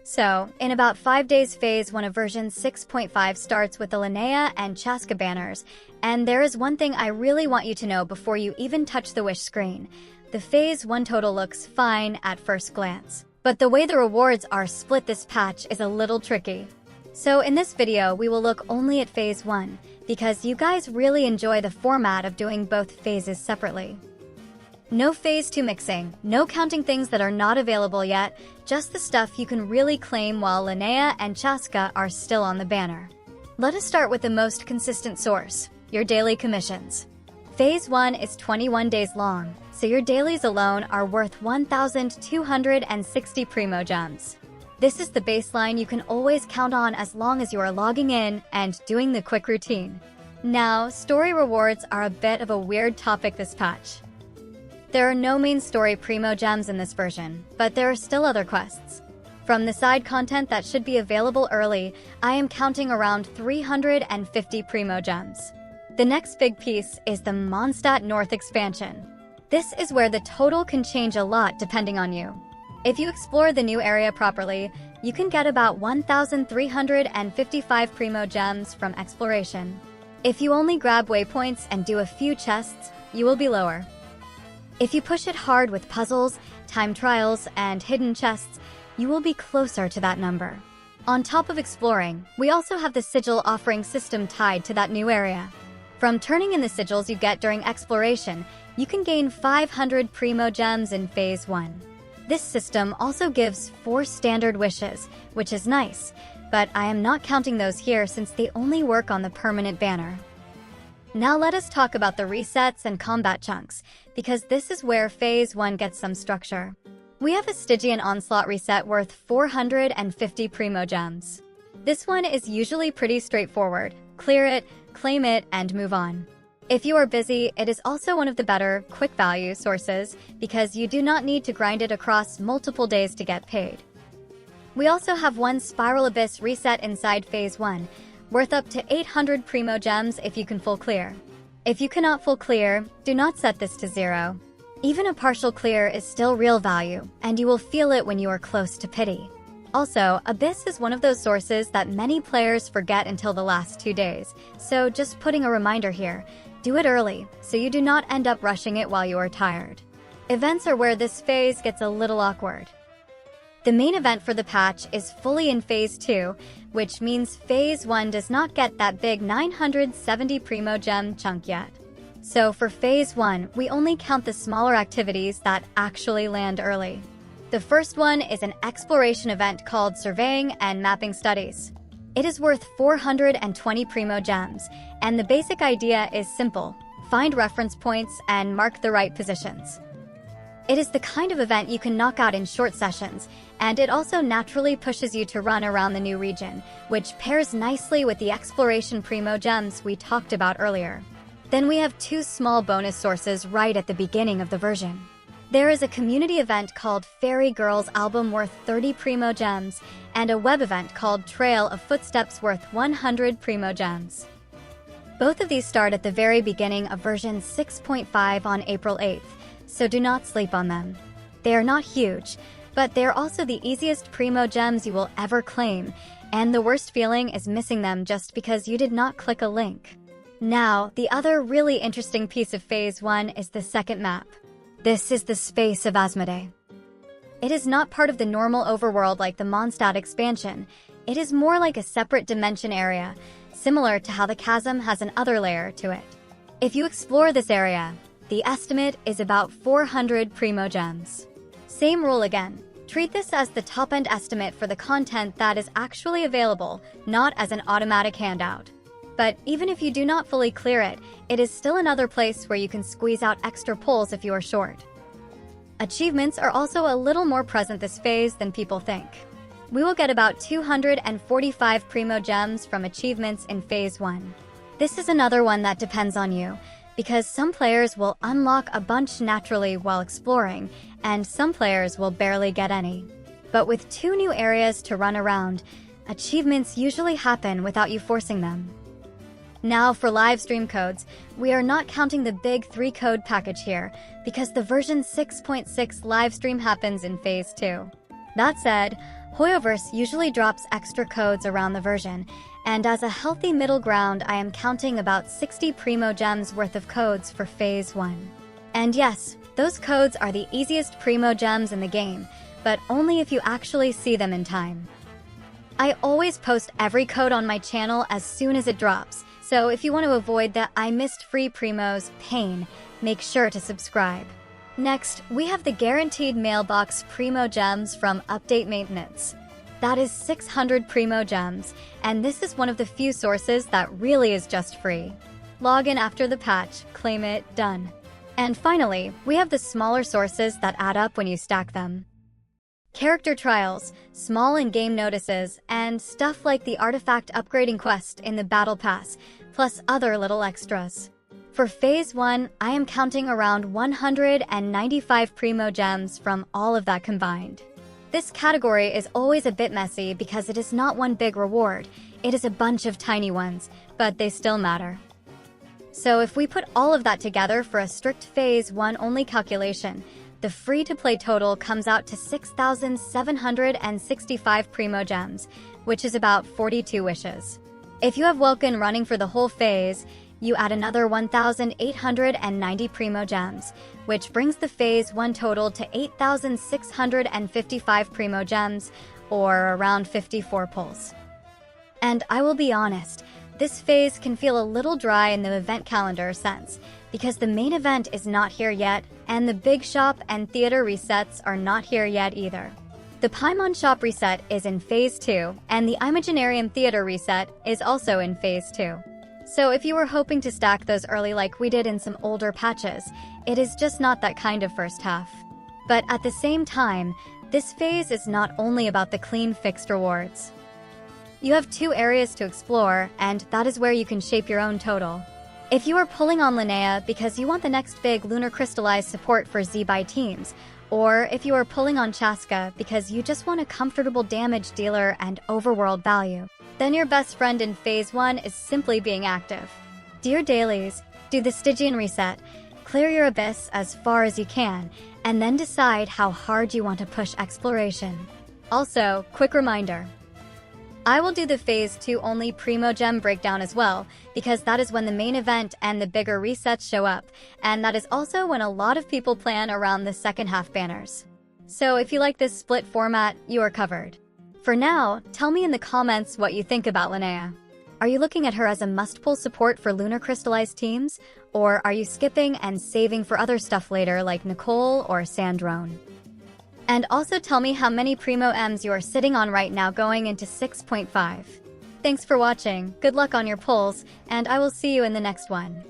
So, in about 5 days, Phase 1 of version 6.5 starts with the Linnea and Chasca banners, and there is one thing I really want you to know before you even touch the wish screen. The Phase 1 total looks fine at first glance, but the way the rewards are split this patch is a little tricky. So in this video, we will look only at Phase 1, because you guys really enjoy the format of doing both phases separately. No Phase 2 mixing, no counting things that are not available yet, just the stuff you can really claim while Linnea and Chasca are still on the banner. Let us start with the most consistent source, your daily commissions. Phase 1 is 21 days long, so your dailies alone are worth 1,260 Primogems. This is the baseline you can always count on as long as you are logging in and doing the quick routine. Now, story rewards are a bit of a weird topic this patch. There are no main story Primogems in this version, but there are still other quests. From the side content that should be available early, I am counting around 350 Primogems. The next big piece is the Mondstadt North expansion. This is where the total can change a lot depending on you. If you explore the new area properly, you can get about 1,355 Primogems from exploration. If you only grab waypoints and do a few chests, you will be lower. If you push it hard with puzzles, time trials, and hidden chests, you will be closer to that number. On top of exploring, we also have the sigil offering system tied to that new area. From turning in the sigils you get during exploration, you can gain 500 Primogems in Phase 1. This system also gives 4 standard wishes, which is nice, but I am not counting those here since they only work on the permanent banner. Now let us talk about the resets and combat chunks, because this is where Phase 1 gets some structure. We have a Stygian Onslaught reset worth 450 Primogems. This one is usually pretty straightforward. Clear it, claim it, and move on. If you are busy, it is also one of the better, quick value sources, because you do not need to grind it across multiple days to get paid. We also have one Spiral Abyss reset inside Phase 1, worth up to 800 Primogems if you can full clear. If you cannot full clear, do not set this to 0. Even a partial clear is still real value, and you will feel it when you are close to pity. Also, Abyss is one of those sources that many players forget until the last 2 days, so just putting a reminder here, do it early, so you do not end up rushing it while you are tired. Events are where this phase gets a little awkward. The main event for the patch is fully in Phase 2, which means Phase 1 does not get that big 970 Primogem chunk yet. So for Phase 1, we only count the smaller activities that actually land early. The first one is an exploration event called Surveying and Mapping Studies. It is worth 420 Primogems, and the basic idea is simple: find reference points and mark the right positions. It is the kind of event you can knock out in short sessions, and it also naturally pushes you to run around the new region, which pairs nicely with the exploration Primogems we talked about earlier. Then we have 2 small bonus sources right at the beginning of the version. There is a community event called Fairy Girls Album worth 30 Primogems, and a web event called Trail of Footsteps worth 100 Primogems. Both of these start at the very beginning of version 6.5 on April 8th, so do not sleep on them. They are not huge, but they are also the easiest Primogems you will ever claim, and the worst feeling is missing them just because you did not click a link. Now, the other really interesting piece of Phase 1 is the second map. This is the Space of Asmodee. It is not part of the normal overworld like the Mondstadt expansion. It is more like a separate dimension area, similar to how the Chasm has an other layer to it. If you explore this area, the estimate is about 400 Primogems. Same rule again. Treat this as the top-end estimate for the content that is actually available, not as an automatic handout. But even if you do not fully clear it, it is still another place where you can squeeze out extra pulls if you are short. Achievements are also a little more present this phase than people think. We will get about 245 Primogems from achievements in Phase 1. This is another one that depends on you, because some players will unlock a bunch naturally while exploring, and some players will barely get any. But with 2 new areas to run around, achievements usually happen without you forcing them. Now for live stream codes, we are not counting the big 3-code package here, because the version 6.6 live stream happens in Phase 2. That said, Hoyoverse usually drops extra codes around the version, and as a healthy middle ground, I am counting about 60 Primogems worth of codes for Phase 1. And yes, those codes are the easiest Primogems in the game, but only if you actually see them in time. I always post every code on my channel as soon as it drops, so if you want to avoid the I missed free Primos pain, make sure to subscribe. Next, we have the guaranteed mailbox Primogems from Update Maintenance. That is 600 Primogems, and this is one of the few sources that really is just free. Log in after the patch, claim it, done. And finally, we have the smaller sources that add up when you stack them. Character trials, small in-game notices, and stuff like the artifact upgrading quest in the Battle Pass, plus other little extras. For Phase 1, I am counting around 195 Primogems from all of that combined. This category is always a bit messy because it is not one big reward, it is a bunch of tiny ones, but they still matter. So if we put all of that together for a strict Phase 1 only calculation, the free-to-play total comes out to 6,765 Primogems, which is about 42 wishes. If you have Welkin running for the whole phase, you add another 1,890 Primogems, which brings the Phase 1 total to 8,655 Primogems, or around 54 pulls. And I will be honest, this phase can feel a little dry in the event calendar sense, because the main event is not here yet, and the big shop and theater resets are not here yet either. The Paimon shop reset is in Phase 2, and the Imaginarium theater reset is also in Phase 2. So if you were hoping to stack those early like we did in some older patches, it is just not that kind of first half. But at the same time, this phase is not only about the clean fixed rewards. You have two areas to explore, and that is where you can shape your own total. If you are pulling on Linnea because you want the next big Lunar Crystallized support for Z-Buy teams, or if you are pulling on Chasca because you just want a comfortable damage dealer and overworld value, then your best friend in Phase 1 is simply being active. Do your dailies, do the Stygian reset, clear your abyss as far as you can, and then decide how hard you want to push exploration. Also, quick reminder, I will do the Phase 2 only Primogem breakdown as well, because that is when the main event and the bigger resets show up, and that is also when a lot of people plan around the second half banners. So if you like this split format, you are covered. For now, tell me in the comments what you think about Linnea. Are you looking at her as a must-pull support for Lunar Crystallized teams, or are you skipping and saving for other stuff later like Nicole or Sandrone? And also tell me how many Primo M's you are sitting on right now going into 6.5. Thanks for watching, good luck on your pulls, and I will see you in the next one.